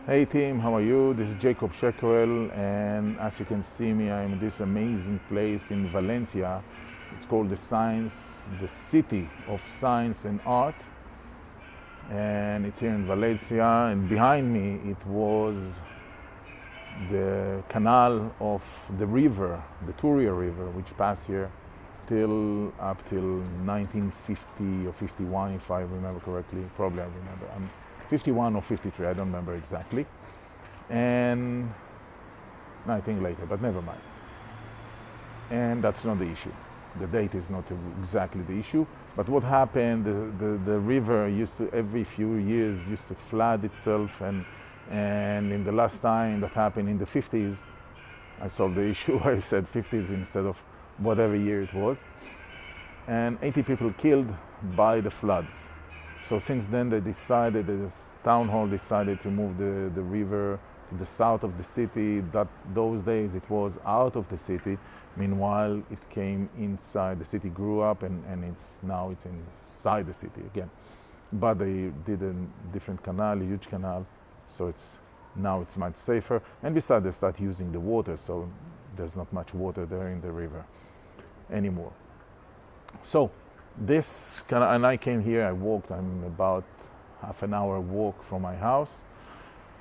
Hey team, how are you? This is Jacob Shekrel, and as you can see me, I'm in this amazing place in Valencia. It's called the city of science and art, and it's here in Valencia. And behind me, it was the canal of the river, the Turia River, which passed here up till 1950 or 51, if I remember correctly. Probably I remember. 51 or 53, I don't remember exactly. And no, I think later, but never mind. And that's not the issue. The date is not exactly the issue. But what happened, the river used to, every few years, used to flood itself. And in the last time that happened in the 50s, I solved the issue. I said 50s instead of whatever year it was. And 80 people killed by the floods. So since then the town hall decided to move the river to the south of the city. Those days it was out of the city. Meanwhile, it came inside. The city grew up and now it's inside the city again. But they did a different canal, a huge canal, so now it's much safer. And besides, they start using the water, so there's not much water there in the river anymore. So and I came here, I'm about half an hour walk from my house,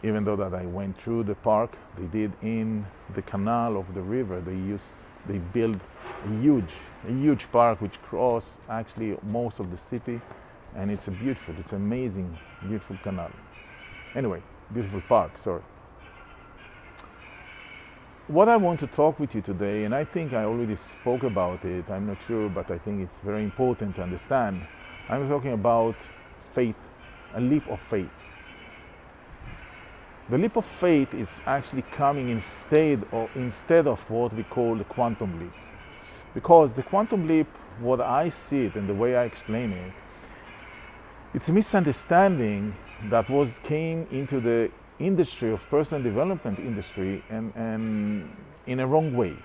even though that I went through the park. They did in the canal of the river, they built a huge park which cross actually most of the city, and it's amazing, beautiful canal. Anyway, beautiful park, sorry. What I want to talk with you today, and I think I already spoke about it, I'm not sure, but I think it's very important to understand. I'm talking about faith, a leap of faith. The leap of faith is actually coming instead of what we call the quantum leap. Because the quantum leap, what I see it and the way I explain it, it's a misunderstanding that came into the industry of personal development industry and in a wrong way.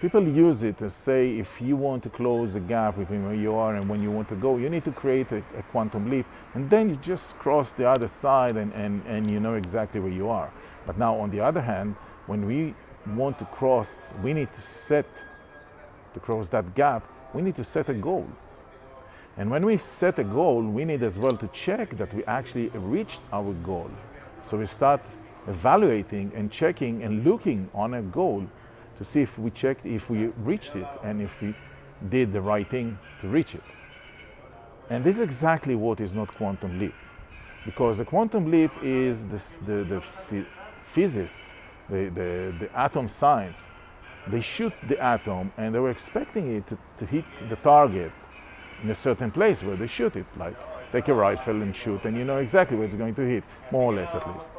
People use it to say if you want to close the gap between where you are and when you want to go, you need to create a quantum leap, and then you just cross the other side and you know exactly where you are. But now on the other hand, when we want to cross, to cross that gap, we need to set a goal. And when we set a goal, we need as well to check that we actually reached our goal. So we start evaluating and checking and looking on a goal to see if we reached it and if we did the right thing to reach it. And this is exactly what is not quantum leap. Because the quantum leap is the physicists, the atom science. They shoot the atom and they were expecting it to hit the target in a certain place where they shoot it, like take a rifle and shoot, and you know exactly where it's going to hit, more or less at least.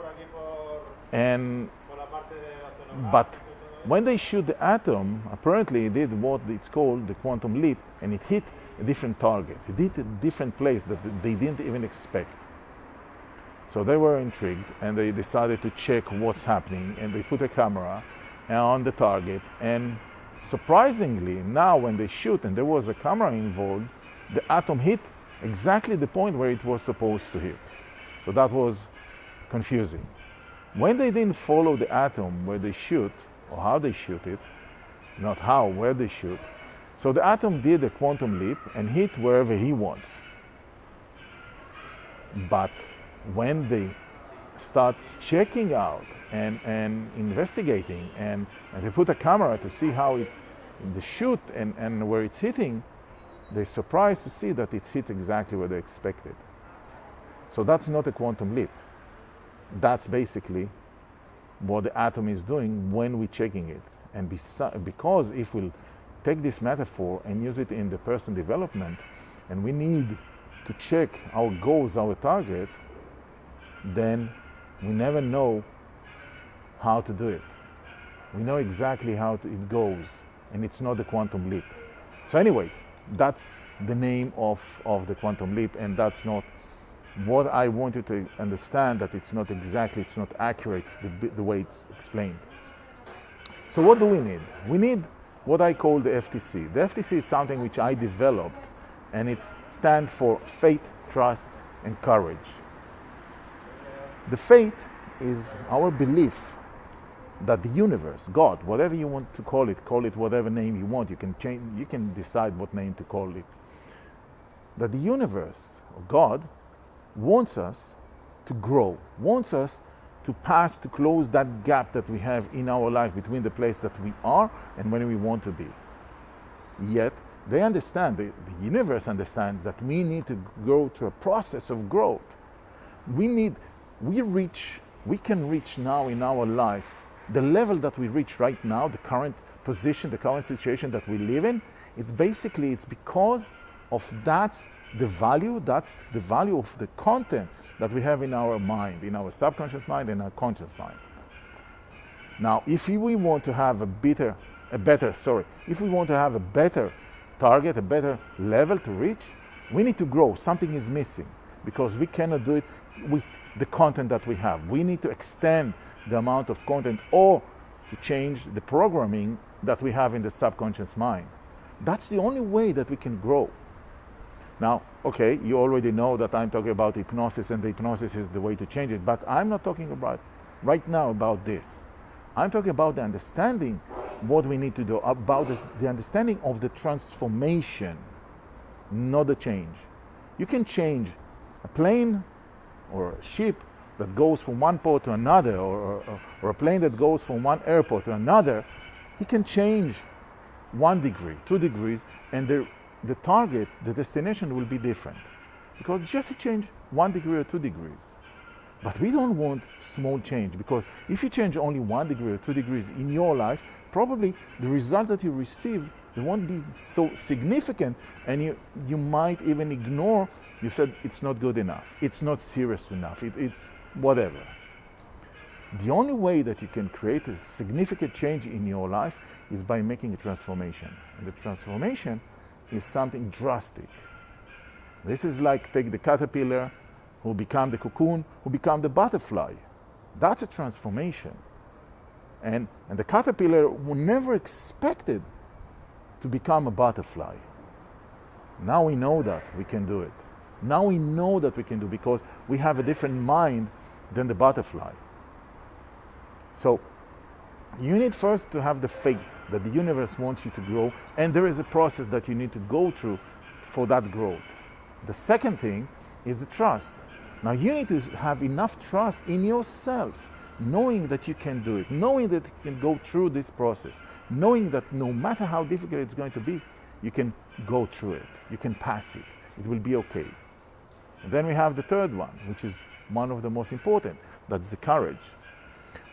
But when they shoot the atom, apparently it did what it's called the quantum leap, and it hit a different target. It hit a different place that they didn't even expect. So they were intrigued, and they decided to check what's happening, and they put a camera on the target, and surprisingly, now when they shoot, and there was a camera involved, the atom hit exactly the point where it was supposed to hit. So that was confusing. When they didn't follow the atom where they shoot, or how they shoot it, not how, where they shoot, so the atom did a quantum leap and hit wherever he wants. But when they start checking out and investigating and they put a camera to see how the shoot and where it's hitting, they're surprised to see that it's hit exactly where they expected. So that's not a quantum leap. That's basically what the atom is doing when we're checking it. And because if we'll take this metaphor and use it in the personal development, and we need to check our goals, our target, then we never know how to do it. We know exactly how it goes, and it's not the quantum leap. So anyway, that's the name of the quantum leap, and that's not what I want you to understand, that it's not accurate the way it's explained. So what do we need? We need what I call the F.T.C. The F.T.C. is something which I developed, and it stands for faith, trust, and courage. The faith is our belief that the universe, God, whatever you want to call it whatever name you want. You can change, you can decide what name to call it. That the universe, or God, wants us to grow, wants us to pass, to close that gap that we have in our life between the place that we are and when we want to be. Yet, they understand, the universe understands that we need to go through a process of growth. We can reach now in our life the level that we reach right now, the current position, the current situation that we live in. It's because of that's the value of the content that we have in our mind, in our subconscious mind and our conscious mind. Now, if we want to have if we want to have a better target, a better level to reach, we need to grow. Something is missing because we cannot do it with the content that we have. We need to extend the amount of content or to change the programming that we have in the subconscious mind. That's the only way that we can grow. Now, okay, you already know that I'm talking about hypnosis, and the hypnosis is the way to change it, but I'm not talking about right now about this. I'm talking about the understanding what we need to do, about the understanding of the transformation, not the change. You can change a plane or a ship that goes from one port to another, or a plane that goes from one airport to another. He can change 1 degree, 2 degrees, and the target, the destination will be different. Because just to change 1 degree or 2 degrees. But we don't want small change, because if you change only 1 degree or 2 degrees in your life, probably the result that you receive, it won't be so significant, and you might even ignore. You said it's not good enough, it's not serious enough, it's whatever. The only way that you can create a significant change in your life is by making a transformation. And the transformation is something drastic. This is like take the caterpillar who become the cocoon, who become the butterfly. That's a transformation. And the caterpillar never expected to become a butterfly. Now we know that we can do it. Now we know that we can do, because we have a different mind than the butterfly. So you need first to have the faith that the universe wants you to grow, and there is a process that you need to go through for that growth. The second thing is the trust. Now you need to have enough trust in yourself, knowing that you can do it, knowing that you can go through this process, knowing that no matter how difficult it's going to be, you can go through it, you can pass it, it will be okay. And then we have the third one, which is one of the most important, that's the courage.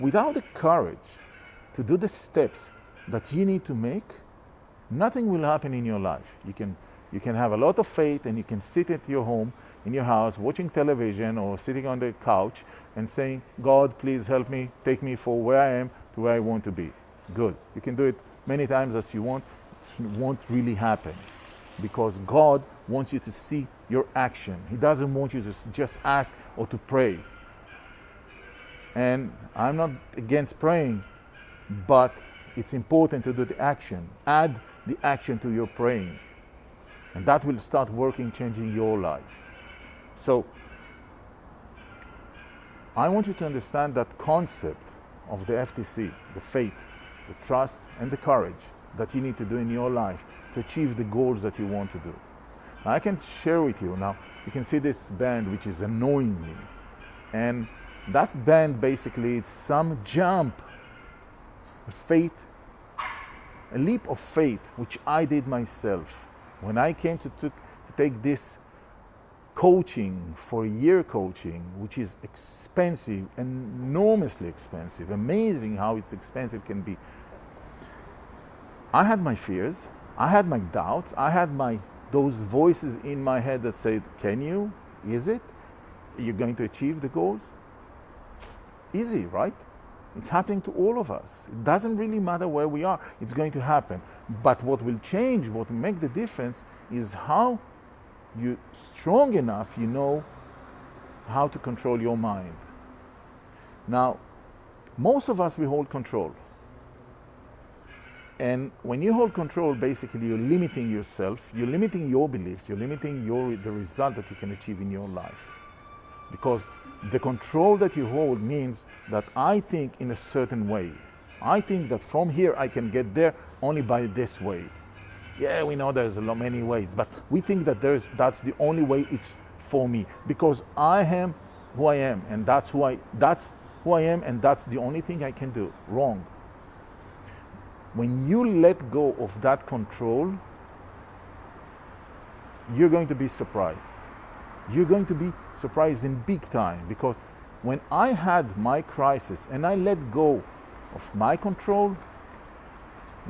Without the courage to do the steps that you need to make, nothing will happen in your life. You can have a lot of faith, and you can sit at your home, in your house, watching television or sitting on the couch and saying, God, please help me, take me from where I am to where I want to be. Good. You can do it many times as you want. It won't really happen, because God wants you to see your action. He doesn't want you to just ask or to pray. And I'm not against praying, but it's important to do the action. Add the action to your praying. And that will start working, changing your life. So I want you to understand that concept of the F.T.C, the faith, the trust, and the courage that you need to do in your life to achieve the goals that you want to do. Now, I can share with you now, you can see this band which is annoying me. And that band basically, it's some jump, a faith, a leap of faith, which I did myself. When I came to take this coaching, for a year coaching, which is expensive, enormously expensive, amazing how it's expensive can be. I had my fears, I had my doubts, I had those voices in my head that said, can you? Is it? Are you going to achieve the goals? Easy, right? It's happening to all of us. It doesn't really matter where we are, it's going to happen. But what will change, what will make the difference, is how you're strong enough, you know how to control your mind. Now, most of us, we hold control. And when you hold control, basically you're limiting yourself, you're limiting your beliefs, you're limiting the result that you can achieve in your life. because the control that you hold means that I think in a certain way. I think that from here I can get there only by this way. Yeah, we know there's many ways, but we think that that's the only way it's for me, because I am who I am, and that's who I am, and that's the only thing I can do. Wrong. When you let go of that control, you're going to be surprised. You're going to be surprised in big time, because when I had my crisis and I let go of my control,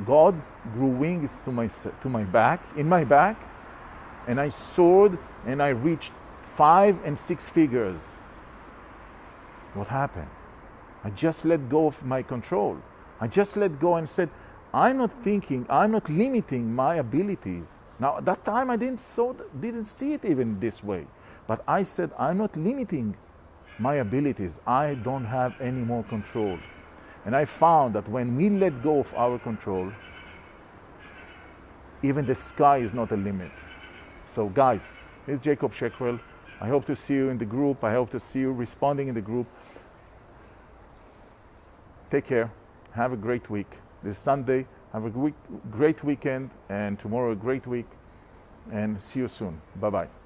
God grew wings to my back, and I soared and I reached 5 and 6 figures. What happened? I just let go of my control. I just let go and said, I'm not limiting my abilities. Now, at that time I didn't see it even this way. But I said, I'm not limiting my abilities. I don't have any more control. And I found that when we let go of our control, even the sky is not a limit. So guys, here's Jacob Shekrel. I hope to see you in the group. I hope to see you responding in the group. Take care. Have a great week. This Sunday, have a great weekend, and tomorrow a great week. And see you soon. Bye-bye.